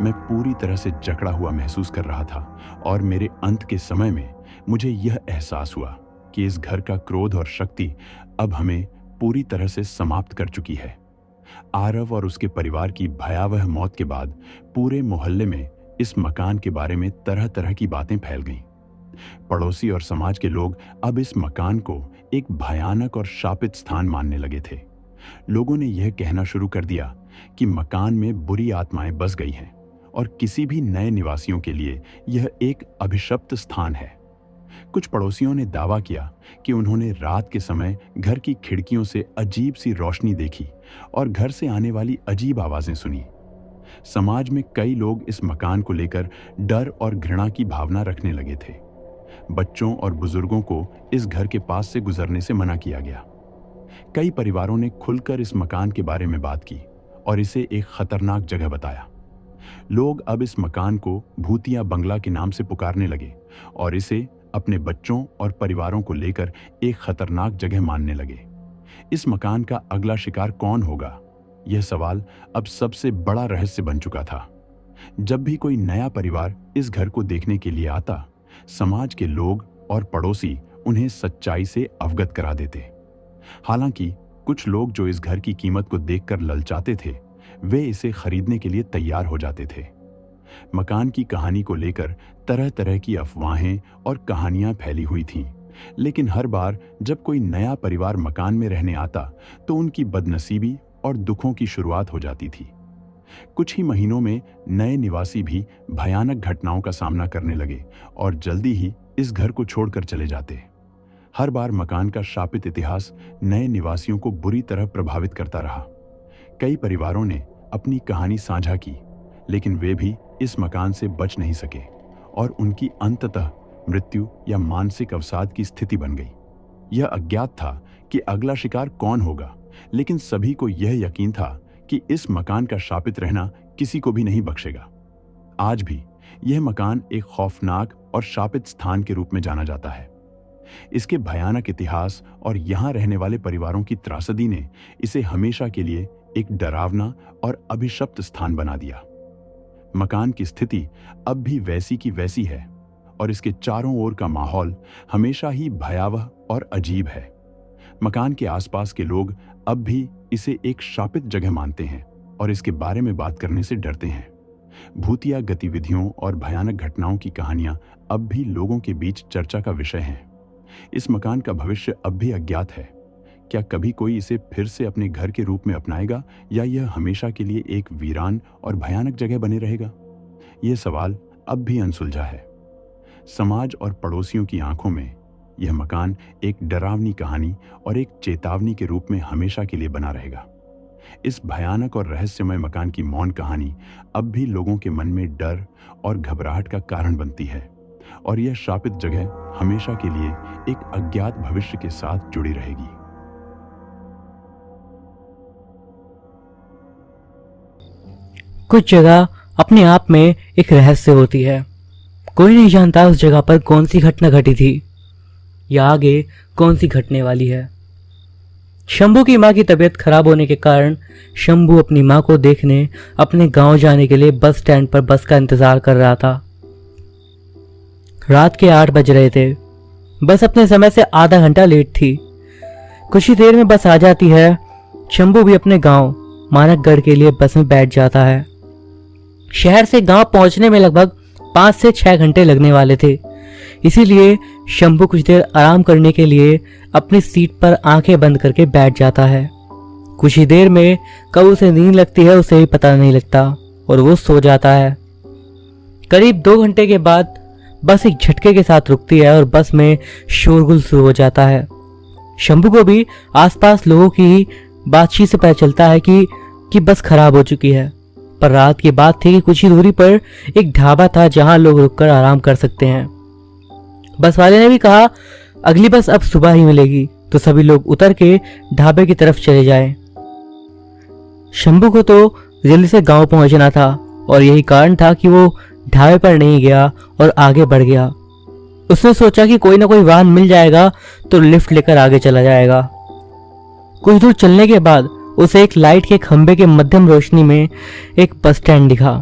S1: मैं पूरी तरह से जकड़ा हुआ महसूस कर रहा था और मेरे अंत के समय में मुझे यह एहसास हुआ कि इस घर का क्रोध और शक्ति अब हमें पूरी तरह से समाप्त कर चुकी है। आरव और उसके परिवार की भयावह मौत के बाद पूरे मोहल्ले में इस मकान के बारे में तरह तरह की बातें फैल गईं। पड़ोसी और समाज के लोग अब इस मकान को एक भयानक और शापित स्थान मानने लगे थे। लोगों ने यह कहना शुरू कर दिया कि मकान में बुरी आत्माएं बस गई हैं और किसी भी नए निवासियों के लिए यह एक अभिशप्त स्थान है। कुछ पड़ोसियों ने दावा किया कि उन्होंने रात के समय घर की खिड़कियों से अजीब सी रोशनी देखी और घर से आने वाली अजीब आवाजें सुनी। समाज में कई लोग इस मकान को लेकर डर और घृणा की भावना रखने लगे थे। बच्चों और बुजुर्गों को इस घर के पास से गुजरने से मना किया गया। कई परिवारों ने खुलकर इस मकान के बारे में बात की और इसे एक खतरनाक जगह बताया। लोग अब इस मकान को भूतिया बंगला के नाम से पुकारने लगे और इसे अपने बच्चों और परिवारों को लेकर एक खतरनाक जगह मानने लगे। इस मकान का अगला शिकार कौन होगा, यह सवाल अब सबसे बड़ा रहस्य बन चुका था। जब भी कोई नया परिवार इस घर को देखने के लिए आता, समाज के लोग और पड़ोसी उन्हें सच्चाई से अवगत करा देते। हालांकि कुछ लोग जो इस घर की कीमत को देखकर ललचाते थे, वे इसे खरीदने के लिए तैयार हो जाते थे। मकान की कहानी को लेकर तरह तरह की अफवाहें और कहानियां फैली हुई थीं, लेकिन हर बार जब कोई नया परिवार मकान में रहने आता तो उनकी बदनसीबी और दुखों की शुरुआत हो जाती थी। कुछ ही महीनों में नए निवासी भी भयानक घटनाओं का सामना करने लगे और जल्दी ही इस घर को छोड़कर चले जाते। हर बार मकान का शापित इतिहास नए निवासियों को बुरी तरह प्रभावित करता रहा। कई परिवारों ने अपनी कहानी साझा की, लेकिन वे भी इस मकान से बच नहीं सके और उनकी अंततः मृत्यु या मानसिक अवसाद की स्थिति बन गई। यह अज्ञात था कि अगला शिकार कौन होगा, लेकिन सभी को यह यकीन था कि इस मकान का शापित रहना किसी को भी नहीं बख्शेगा। आज भी यह मकान एक खौफनाक और शापित स्थान के रूप में जाना जाता है। इसके भयानक इतिहास और यहाँ रहने वाले परिवारों की त्रासदी ने इसे हमेशा के लिए एक डरावना और अभिशप्त स्थान बना दिया। मकान की स्थिति अब भी वैसी की वैसी है और इसके चारों ओर का माहौल हमेशा ही भयावह और अजीब है। मकान के आसपास के लोग अब भी इसे एक शापित जगह मानते हैं और इसके बारे में बात करने से डरते हैं। भूतिया गतिविधियों और भयानक घटनाओं की कहानियां अब भी लोगों के बीच चर्चा का विषय हैं। इस मकान का भविष्य अब भी अज्ञात है। क्या कभी कोई इसे फिर से अपने घर के रूप में अपनाएगा या यह हमेशा के लिए एक वीरान और भयानक जगह बने रहेगा? यह सवाल अब भी अनसुलझा है। समाज और पड़ोसियों की आंखों में यह मकान एक डरावनी कहानी और एक चेतावनी के रूप में हमेशा के लिए बना रहेगा। इस भयानक और रहस्यमय मकान की मौन कहानी अब भी लोगों के मन में डर और घबराहट का कारण बनती है और यह शापित जगह हमेशा के लिए एक अज्ञात भविष्य के साथ जुड़ी रहेगी।
S2: कुछ जगह अपने आप में एक रहस्य होती है। कोई नहीं जानता उस जगह पर कौन सी घटना घटी थी या आगे कौन सी घटने वाली है। शंभू की मां की तबीयत खराब होने के कारण शंभू अपनी मां को देखने अपने गांव जाने के लिए बस स्टैंड पर बस का इंतजार कर रहा था। रात के 8 बज रहे थे। बस अपने समय से आधा घंटा लेट थी। कुछ ही देर में बस आ जाती है। शंभू भी अपने गांव मानकगढ़ के लिए बस में बैठ जाता है। शहर से गांव पहुंचने में लगभग 5 से 6 घंटे लगने वाले थे, इसीलिए शंभू कुछ देर आराम करने के लिए अपनी सीट पर आंखें बंद करके बैठ जाता है। कुछ ही देर में कब उसे नींद लगती है उसे ही पता नहीं लगता और वो सो जाता है। करीब 2 घंटे के बाद बस एक झटके के साथ रुकती है और बस में शोरगुल शुरू हो जाता है। शंभू को भी आसपास लोगों की बातचीत से पता चलता है कि बस खराब हो चुकी है। पर रात की बात थी कि कुछ ही दूरी पर एक ढाबा था जहां लोग रुककर आराम कर सकते हैं। बस वाले ने भी कहा अगली बस अब सुबह ही मिलेगी, तो सभी लोग उतर के ढाबे की तरफ चले जाएं। शंभू को तो जल्दी से गांव पहुंचना था और यही कारण था कि वो ढाबे पर नहीं गया और आगे बढ़ गया। उसने सोचा कि कोई ना कोई वाहन मिल जाएगा तो लिफ्ट लेकर आगे चला जाएगा। कुछ दूर चलने के बाद उसे एक लाइट के खंभे के मध्यम रोशनी में एक बस स्टैंड दिखा।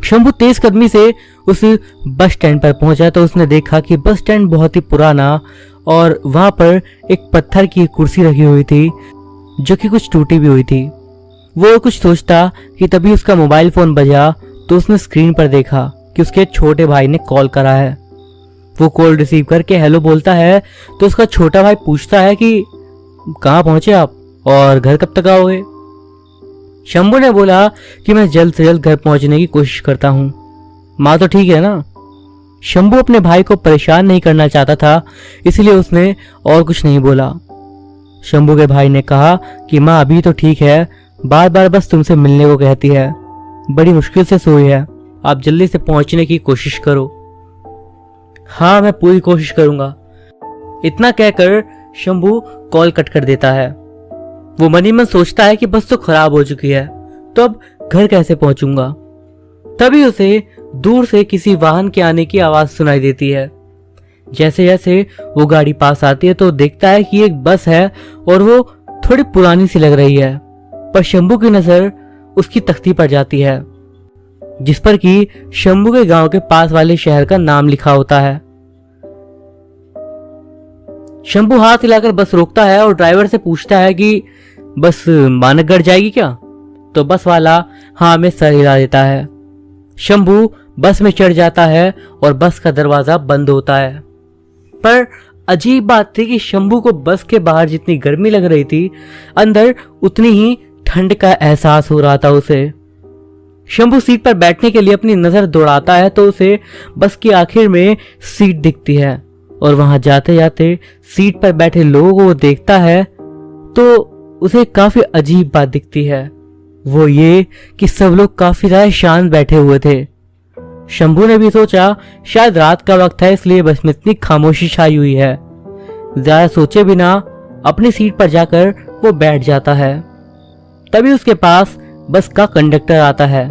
S2: शंभू तेज कदमी से उस बस स्टैंड पर पहुंचा तो उसने देखा कि बस स्टैंड बहुत ही पुराना और वहां पर एक पत्थर की कुर्सी रखी हुई थी जो कि कुछ टूटी भी हुई थी। वो कुछ सोचता कि तभी उसका मोबाइल फोन बजा तो उसने स्क्रीन पर देखा कि उसके छोटे भाई ने कॉल करा है। वो कॉल रिसीव करके हेलो बोलता है तो उसका छोटा भाई पूछता है कि कहाँ पहुंचे आप और घर कब तक आओगे। शंभू ने बोला कि मैं जल्द से जल्द घर पहुंचने की कोशिश करता हूँ। माँ तो ठीक है ना? शंभू अपने भाई को परेशान नहीं करना चाहता था, इसलिए उसने और कुछ नहीं बोला। शंभू के भाई ने कहा कि माँ अभी तो ठीक है, बार बार बस तुमसे मिलने को कहती है, बड़ी मुश्किल से सोई है, आप जल्दी से पहुंचने की कोशिश करो। हाँ मैं पूरी कोशिश करूंगा। इतना कहकर शंभू कॉल कट कर देता है। वो मन ही मन सोचता है कि बस तो खराब हो चुकी है, तो अब घर कैसे पहुंचूंगा। तभी उसे दूर से किसी वाहन के आने की आवाज सुनाई देती है। जैसे जैसे वो गाड़ी पास आती है तो देखता है कि एक बस है और वो थोड़ी पुरानी सी लग रही है। पर शंभू की नजर उसकी तख्ती पर जाती है जिस पर कि शंभू के गांव के पास वाले शहर का नाम लिखा होता है। शंभू हाथ हिलाकर बस रोकता है और ड्राइवर से पूछता है कि बस मानकगढ़ जाएगी क्या? तो बस वाला हाँ में सर हिला देता है। शंभू बस में चढ़ जाता है और बस का दरवाजा बंद होता है। पर अजीब बात थी कि शंभू को बस के बाहर जितनी गर्मी लग रही थी, अंदर उतनी ही ठंड का एहसास हो रहा था उसे। शंभू सीट पर बैठने के लिए अपनी नजर दौड़ाता है तो उसे बस की आखिर में सीट दिखती है और वहां जाते जाते सीट पर बैठे लोगों को देखता है तो उसे काफी अजीब बात दिखती है। वो ये कि सब लोग काफी ज्यादा शांत बैठे हुए थे। शंभू ने भी सोचा शायद रात का वक्त है इसलिए बस में इतनी खामोशी छाई हुई है। ज्यादा सोचे बिना अपनी सीट पर जाकर वो बैठ जाता है। तभी उसके पास बस का कंडक्टर आता है।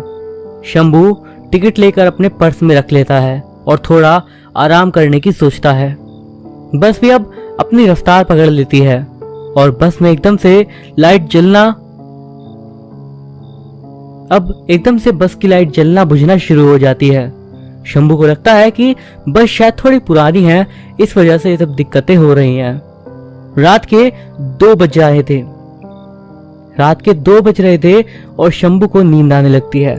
S2: शंभू टिकट लेकर अपने पर्स में रख लेता है और थोड़ा आराम करने की सोचता है। बस भी अब अपनी रफ्तार पकड़ लेती है और बस में एकदम से बस की लाइट जलना बुझना शुरू हो जाती है। शंभू को लगता है कि बस शायद थोड़ी पुरानी है, इस वजह से ये सब दिक्कतें हो रही हैं। रात के 2 बज रहे थे और शंभू को नींद आने लगती है।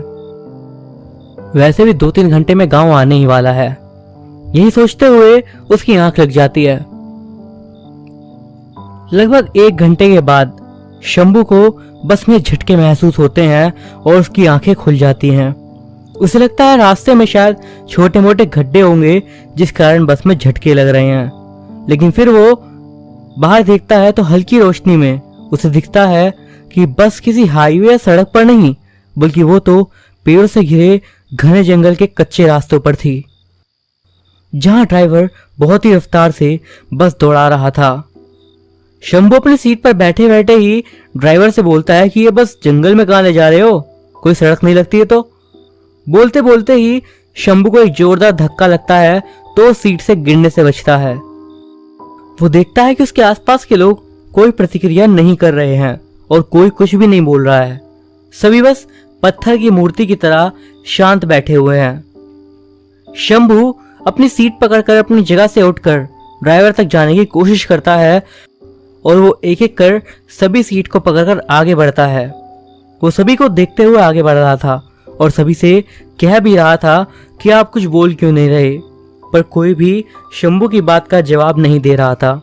S2: वैसे भी 2-3 घंटे में गांव आने ही वाला है। यही सोचते हुए उसकी आंख लग जाती है। लगभग 1 घंटे के बाद शंभू को बस में झटके महसूस होते हैं और उसकी आंखें खुल जाती हैं। उसे लगता है रास्ते में शायद छोटे मोटे गड्ढे होंगे जिस कारण बस में झटके लग रहे हैं। लेकिन फिर वो बाहर देखता है तो हल्की रोशनी में उसे दिखता है कि बस किसी हाईवे या सड़क पर नहीं, बल्कि वो तो पेड़ से घिरे घने जंगल के कच्चे रास्तों पर थी, जहां ड्राइवर बहुत ही रफ्तार से बस दौड़ा रहा था। शंभू अपनी सीट पर बैठे बैठे ही ड्राइवर से बोलता है कि ये बस जंगल में कहां ले जा रहे हो, कोई सड़क नहीं लगती है तो। बोलते बोलते ही शंभू को एक जोरदार धक्का लगता है तो सीट से गिरने से बचता है। वो देखता है कि उसके आसपास के लोग कोई प्रतिक्रिया नहीं कर रहे हैं और कोई कुछ भी नहीं बोल रहा है। सभी बस पत्थर की मूर्ति की तरह शांत बैठे हुए हैं। शंभू अपनी सीट पकड़कर अपनी जगह से उठकर ड्राइवर तक जाने की कोशिश करता है और वो एक एक कर सभी सीट को पकड़कर आगे बढ़ता है। वो सभी को देखते हुए आगे बढ़ रहा था और सभी से कह भी रहा था कि आप कुछ बोल क्यों नहीं रहे, पर कोई भी शंभू की बात का जवाब नहीं दे रहा था।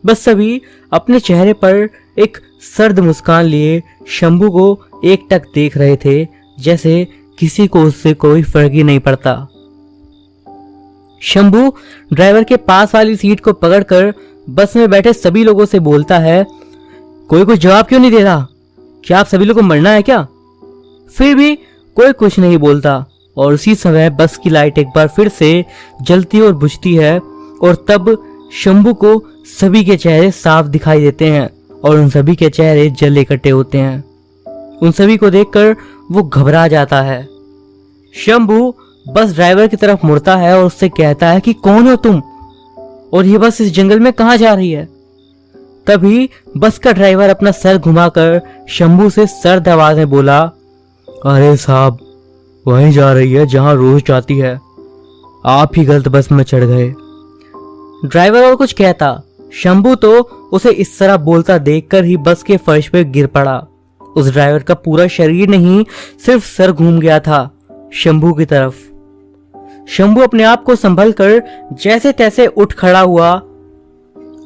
S2: बस सभी अपने चेहरे पर एक सर्द मुस्कान लिए शंभू को एकटक देख रहे थे, जैसे किसी को उससे कोई फर्क ही नहीं पड़ता। शंभू ड्राइवर के पास वाली सीट को पकड़कर बस में बैठे सभी लोगों से बोलता है, कोई कुछ जवाब क्यों नहीं दे रहा? क्या आप सभी लोगों को मरना है क्या? फिर भी कोई कुछ नहीं बोलता और उसी समय बस की लाइट एक बार फिर से जलती और बुझती है और तब शंभू को सभी के चेहरे साफ दिखाई देते हैं और उन सभी के चेहरे जल इकट्ठे होते हैं। उन सभी को देखकर वो घबरा जाता है। शंभू बस ड्राइवर की तरफ मुड़ता है और उससे कहता है कि कौन हो तुम और ये बस इस जंगल में कहां जा रही है? तभी बस का ड्राइवर अपना सर घुमाकर शंभू से सर्द आवाज में बोला, अरे साहब, वहीं जा रही है जहां रोज जाती है, आप ही गलत बस में चढ़ गए। ड्राइवर और कुछ कहता, शंभू तो उसे इस तरह बोलता देखकर ही बस के फर्श पर गिर पड़ा। उस ड्राइवर का पूरा शरीर नहीं, सिर्फ सर घूम गया था शंभू की तरफ। शंभू अपने आप को संभल कर जैसे तैसे उठ खड़ा हुआ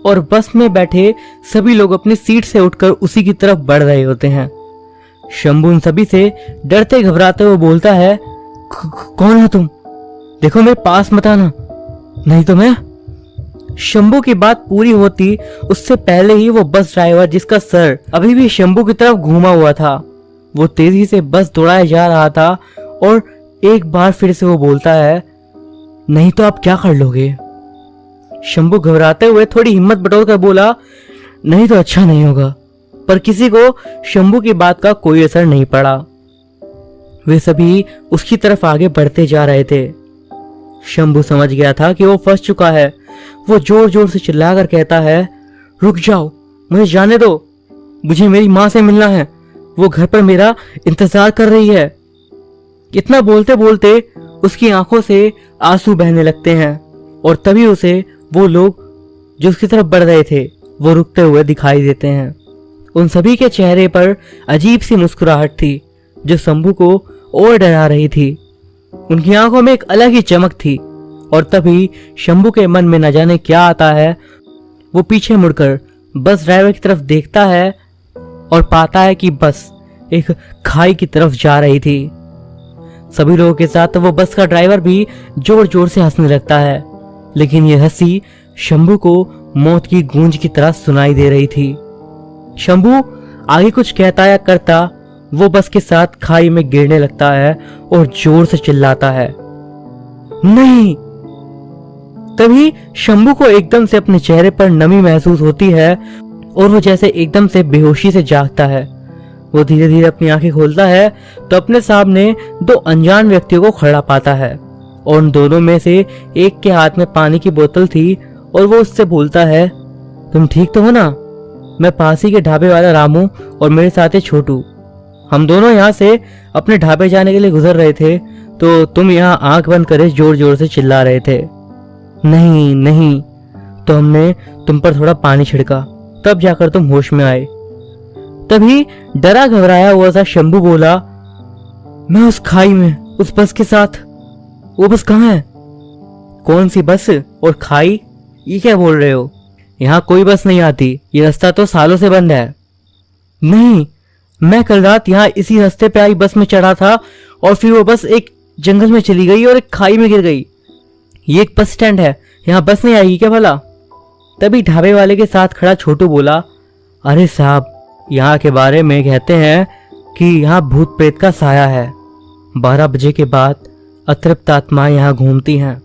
S2: और बस में बैठे सभी लोग अपनी सीट से उठकर उसी की तरफ बढ़ रहे होते हैं। शंभू उन सभी से डरते घबराते हुए बोलता है, कौन हो तुम? देखो मेरे पास मत आना, नहीं तो मैं। शंभू की बात पूरी होती उससे पहले ही वो बस ड्राइवर, जिसका सर अभी भी शंभू की तरफ घूमा हुआ था, वो तेजी से बस दौड़ाया जा रहा था और एक बार फिर से वो बोलता है, नहीं तो आप क्या कर लोगे? शंभू घबराते हुए थोड़ी हिम्मत बटोरकर बोला, नहीं तो अच्छा नहीं होगा। पर किसी को शंभू की बात का कोई असर नहीं पड़ा। वे सभी उसकी तरफ आगे बढ़ते जा रहे थे। शंभू समझ गया था कि वो फंस चुका है। वो जोर जोर से चिल्लाकर कहता है, रुक जाओ, मुझे जाने दो, मुझे मेरी माँ से मिलना है, वो घर पर मेरा इंतजार कर रही है। इतना बोलते बोलते उसकी आंखों से आंसू बहने लगते हैं और तभी उसे वो लोग जो उसकी तरफ बढ़ रहे थे वो रुकते हुए दिखाई देते हैं। उन सभी के चेहरे पर अजीब सी मुस्कुराहट थी जो शंभू को और डरा रही थी। उनकी आंखों में एक अलग ही चमक थी और तभी शंभू के मन में न जाने क्या आता है। वो पीछे मुड़कर बस ड्राइवर की तरफ देखता है और पाता है कि बस एक खाई की तरफ जा रही थी। सभी लोगों के साथ वो बस का ड्राइवर भी जोर जोर से हंसने लगता है, लेकिन ये हंसी शंभू को मौत की गूंज की तरह सुनाई दे रही थी। शंभू आगे कुछ कहता या करता, वो बस के साथ खाई में गिरने लगता है और जोर से चिल्लाता है, नहीं। तभी शंभू को एकदम से अपने चेहरे पर नमी महसूस होती है और वो जैसे एकदम से बेहोशी से जागता है। वो धीरे धीरे अपनी आंखें खोलता है तो अपने सामने दो अनजान व्यक्तियों को खड़ा पाता है और उन दोनों में से एक के हाथ में पानी की बोतल थी और वो उससे बोलता है, तुम ठीक तो हो ना? मैं पास ही के ढाबे वाला रामू और मेरे साथ है छोटू। हम दोनों यहाँ से अपने ढाबे जाने के लिए गुजर रहे थे तो तुम यहाँ आंख बंद करे जोर जोर से चिल्ला रहे थे। नहीं नहीं, तो हमने तुम पर थोड़ा पानी छिड़का, तब जाकर तुम होश में आए। तभी डरा घबराया हुआ सा शंभू बोला, मैं उस खाई में उस बस के साथ। वो बस कहाँ है? कौन सी बस और खाई? ये क्या बोल रहे हो? यहाँ कोई बस नहीं आती, ये रास्ता तो सालों से बंद है। नहीं, मैं कल रात यहाँ इसी रास्ते पे आई बस में चढ़ा था और फिर वो बस एक जंगल में चली गई और एक खाई में गिर गई। ये एक बस स्टैंड है, यहाँ बस नहीं आएगी क्या भला? तभी ढाबे वाले के साथ खड़ा छोटू बोला, अरे साहब, यहाँ के बारे में कहते हैं कि यहाँ भूत प्रेत का साया है। 12 बजे के बाद अतृप्त आत्माएं यहाँ घूमती हैं।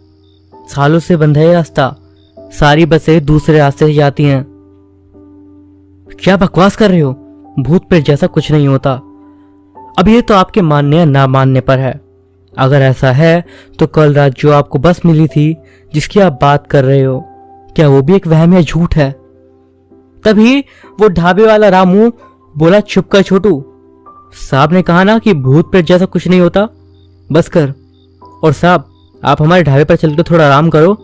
S2: सालों से बंद है ये रास्ता, सारी बसें दूसरे रास्ते से जाती हैं। क्या बकवास कर रहे हो? भूत प्रेत जैसा कुछ नहीं होता। अब ये तो आपके मानने या ना मानने पर है। अगर ऐसा है तो कल रात जो आपको बस मिली थी जिसकी आप बात कर रहे हो, क्या वो भी एक वहम या झूठ है? तभी वो ढाबे वाला रामू बोला, चुप कर छोटू, साहब ने कहा ना कि भूत प्रेत जैसा कुछ नहीं होता, बस कर। और साहब, आप हमारे ढाबे पर चलकर थोड़ा आराम करो।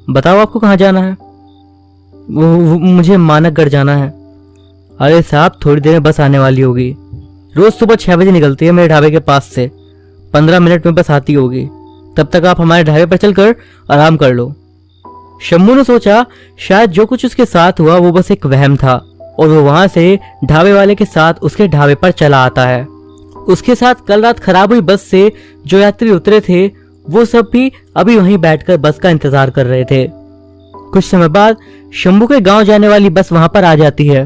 S2: बताओ आपको कहाँ जाना है? वो मुझे मानकगढ़ जाना है। अरे साहब, थोड़ी देर में बस आने वाली होगी। रोज सुबह 6 बजे निकलती है मेरे ढाबे के पास से, 15 मिनट में बस आती होगी। तब तक आप हमारे ढाबे पर चलकर आराम कर लो। शंभू ने सोचा शायद जो कुछ उसके साथ हुआ वो बस एक वहम था और वो वहां से ढाबे वाले के साथ उसके ढाबे पर चला आता है। उसके साथ कल रात खराब हुई बस से जो यात्री उतरे थे वो सब भी अभी वहीं बैठकर बस का इंतजार कर रहे थे। कुछ समय बाद शंभू के गांव जाने वाली बस वहां पर आ जाती है।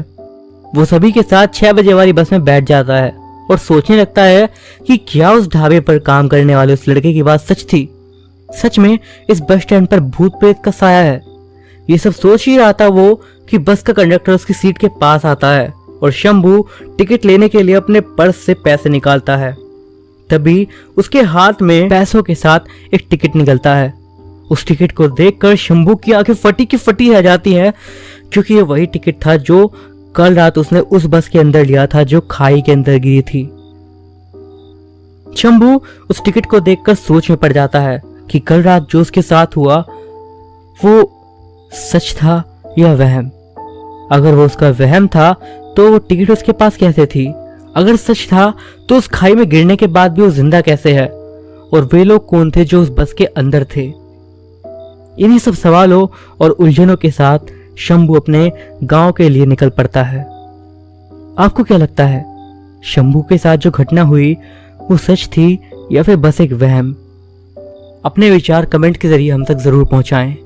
S2: वो सभी के साथ 6 बजे वाली बस में बैठ जाता है और सोचने लगता है कि क्या उस ढाबे पर काम करने वाले उस लड़के की बात सच थी? सच में इस बस स्टैंड पर भूत प्रेत का साया है। ये सब सोच ही रहा था वो कि बस का कंडक्टर उसकी सीट के पास आता है और शंभू टिकट लेने के लिए अपने पर्स से पैसे निकालता है। तभी उसके हाथ में पैसों के साथ एक टिकट निकलता है। उस टिकट को देखकर शंभू की आंखें फटी की फटी रह जाती हैं, क्योंकि ये वही टिकट था जो कल रात उसने उस बस के अंदर लिया था जो खाई के अंदर गिरी थी। शंभू उस टिकट को देखकर सोच में पड़ जाता है कि कल रात जो उसके साथ हुआ वो सच था या वहम। अगर वो उसका वहम था तो वो टिकट उसके पास कैसे थी? अगर सच था तो उस खाई में गिरने के बाद भी वो जिंदा कैसे है? और वे लोग कौन थे जो उस बस के अंदर थे? इन्हीं सब सवालों और उलझनों के साथ शंभू अपने गांव के लिए निकल पड़ता है। आपको क्या लगता है, शंभू के साथ जो घटना हुई वो सच थी या फिर बस एक वहम? अपने विचार कमेंट के जरिए हम तक जरूर पहुंचाएं।